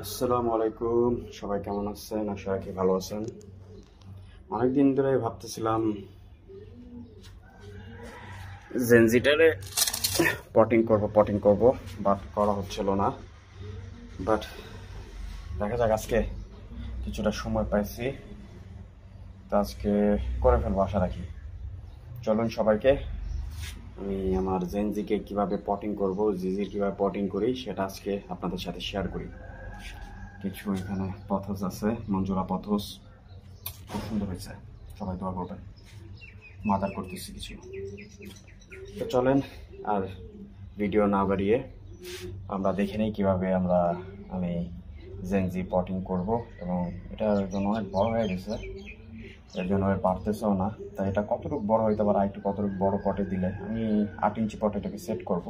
আসসালামু আলাইকুম, সবাই কেমন আছেন? আশা রাখি ভালো আছেন। অনেকদিন ধরে ভাবতেছিলাম জেনজিটারে পটিং করব, বাট করা হচ্ছিল না। বাট দেখা যাক, আজকে কিছুটা সময় পাইছি, তো আজকে করে ফেলবো আশা রাখি। চলুন সবাইকে আমি আমার জেনজিকে কিভাবে পটিং করব, জিজির কিভাবে পটিং করি সেটা আজকে আপনাদের সাথে শেয়ার করি। কিছু এখানে পথস আছে, মঞ্জুরা পথস, খুব সুন্দর হয়েছে, সবাই দোয়া করবেন। মাদার করতেছি কিছু, তো চলেন আর ভিডিও না বাড়িয়ে আমরা দেখে নিই কীভাবে আমি জেনজি পটিং করব। এবং এটার জন্য অনেক বড় হয়ে গেছে, এর জন্য পারতেছেও না। তাই এটা কতটুকু বড় হইতে পারে, একটু কতটুকু বড় পটে দিলে আমি 8 ইঞ্চি পটে এটাকে সেট করব।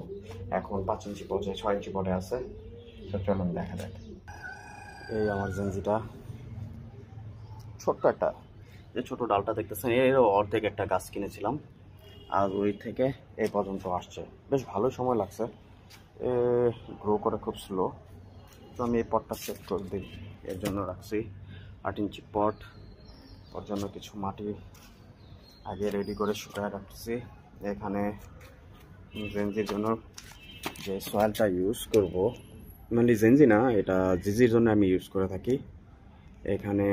এখন 5 ইঞ্চি পটে 6 ইঞ্চি পটে আছে, তো চলুন দেখা যাক। এই আমার জেনজিটা ছোট্ট একটা, যে ছোট ডালটা দেখতেছেন এর অর্ধেক একটা গাছ কিনেছিলাম, আর ওই থেকে এই পর্যন্ত আসছে। বেশ ভালো সময় লাগছে, গ্রো করে খুব স্লো। তো আমি এই পটটা সেট করে দিই, এর জন্য রাখছি 8 ইঞ্চি পট। ওর জন্য কিছু মাটি আগে রেডি করে শুকায় রাখছি। এখানে জেনজির জন্য যে সয়েলটা ইউজ করব, মানে জেনজি না, এটা জিজির জন্য আমি ইউজ করে থাকি। এখানে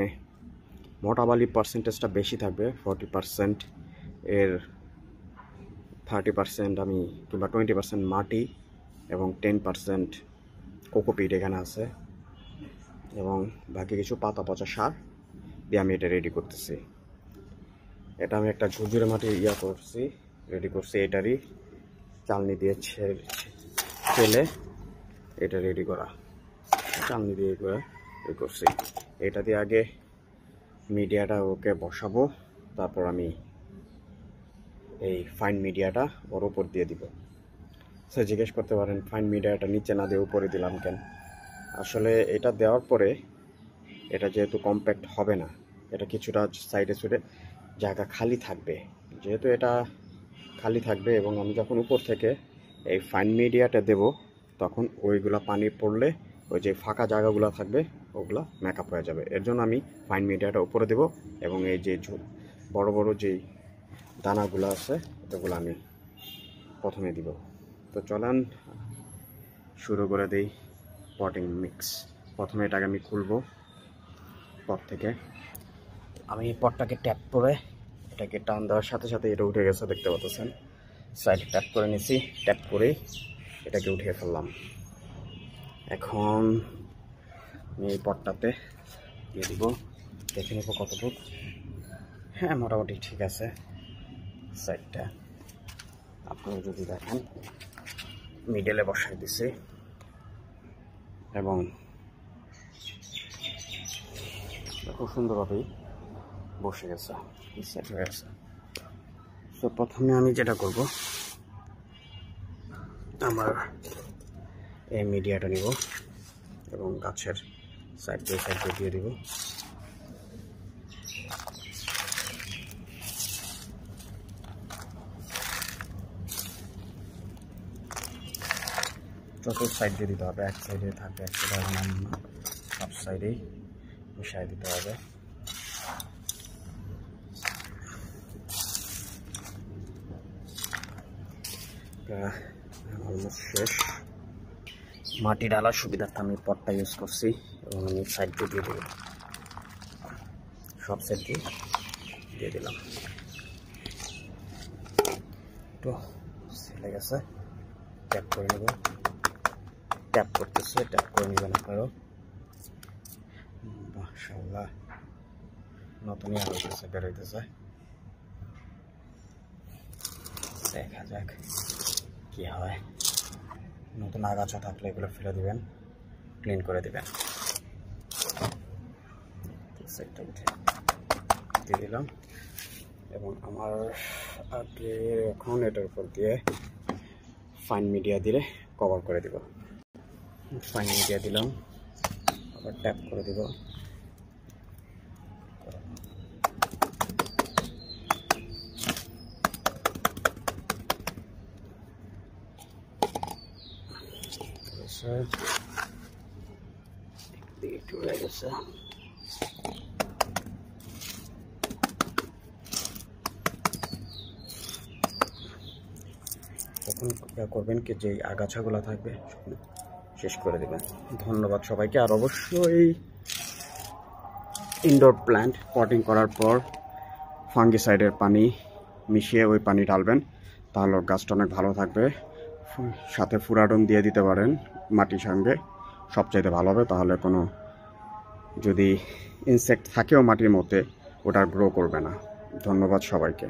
মোটা বালি পার্সেন্টেজটা বেশি থাকবে, 40%। এর 30% আমি কিংবা 20% মাটি এবং 10% কোকোপিট এখানে আছে, এবং বাকি কিছু পাতা পচা সার দিয়ে আমি এটা রেডি করতেছি। এটা আমি একটা ঝুরঝুরে মাটি রেডি করছি, এটারই চালনি দিয়ে ছেলে এটা রেডি করা, চালনি দিয়ে করছি। এটা দিয়ে আগে মিডিয়াটা ওকে বসাবো, তারপর আমি এই ফাইন মিডিয়াটা ওর উপর দিয়ে দিব। সে জিজ্ঞেস করতে পারেন ফাইন মিডিয়াটা নিচে না দিয়ে উপরে দিলাম কেন? আসলে এটা দেওয়ার পরে এটা যেহেতু কম্প্যাক্ট হবে না, এটা কিছুটা সাইডে জায়গা খালি থাকবে। যেহেতু এটা খালি থাকবে এবং আমি যখন উপর থেকে এই ফাইন মিডিয়াটা দেব, তখন ওইগুলা পানি পড়লে ওই যে ফাঁকা জায়গাগুলো থাকবে ওগুলা মেকআপ হয়ে যাবে। এর জন্য আমি ফাইন মিডিয়াটা উপরে দেব, এবং এই যে বড় বড় যেই দানাগুলো আছে ওগুলো আমি প্রথমে দিব। তো চলেন শুরু করে দিই পটিং মিক্স। প্রথমে এটাকে আমি খুলবো পট থেকে। আমি পটটাকে ট্যাপ করে এটাকে টান দেওয়ার সাথে সাথে এটা উঠে গেছে, দেখতে পাচ্ছেন। সাইড ট্যাপ করে নিছি, ট্যাপ করে এটাকে উঠিয়ে ফেললাম। এখন আমি এই পটটাতে দিয়ে দিব, দেখে নেব কতটুকু। হ্যাঁ, মোটামুটি ঠিক আছে সাইডটা। আপনারা যদি দেখেন মিডলে বসাই দিছি, এবং খুব সুন্দরভাবেই বসে গেছে, সেট হয়ে গেছে। তো প্রথমে আমি যেটা করব, আমার এই মিডিয়াটা নিব এবং গাছের সাইড দিয়ে দিব। চতুর্থ সাইড দিয়ে দিতে হবে, এক সাইডে থাকবে, এক সাইডে সব সাইডেই মিশিয়ে দিতে হবে। অলমোস্ট শেষ। মাটি ডালার সুবিধার্থে আমি পটটা ইউজ করছি, এবং আমি সাইড দিয়ে দেব, সব সাইড দিয়ে দিলাম। তো ছেলে গেছে, ট্যাপ করে নেব, ট্যাপ করতেছে, ট্যাপ করে নেবেন আপনারও। মাশাআল্লাহ, নতুনই আলো বেরোইতেছে। দেখা যাক কি হয়। নতুন আগাছা থাকলে এগুলো ফেলে দিবেন, ক্লিন করে দিবেন। সাইডটা উঠে দিয়ে দিলাম, এবং আমার আগে এখন এটার উপর দিয়ে ফাইন মিডিয়া দিয়ে কভার করে দিব। ফাইন মিডিয়া দিলাম, আবার ট্যাপ করে দিব। একটু হয়ে গেছে। তখন করবেন কি, যে আগাছাগুলো থাকবে শেষ করে দেবেন। ধন্যবাদ সবাইকে। আর অবশ্যই ইনডোর প্ল্যান্ট পটিং করার পর ফাঙ্গিসাইডের পানি মিশিয়ে ওই পানি ঢালবেন, তাহলে গাছটা অনেক ভালো থাকবে। সাথে ফুরাডন দিয়ে দিতে পারেন মাটির সঙ্গে, সবচাইতে ভালো হবে। তাহলে কোনো যদি ইনসেক্ট থাকেও মাটির মধ্যে, ওটা গ্রো করবে না। ধন্যবাদ সবাইকে।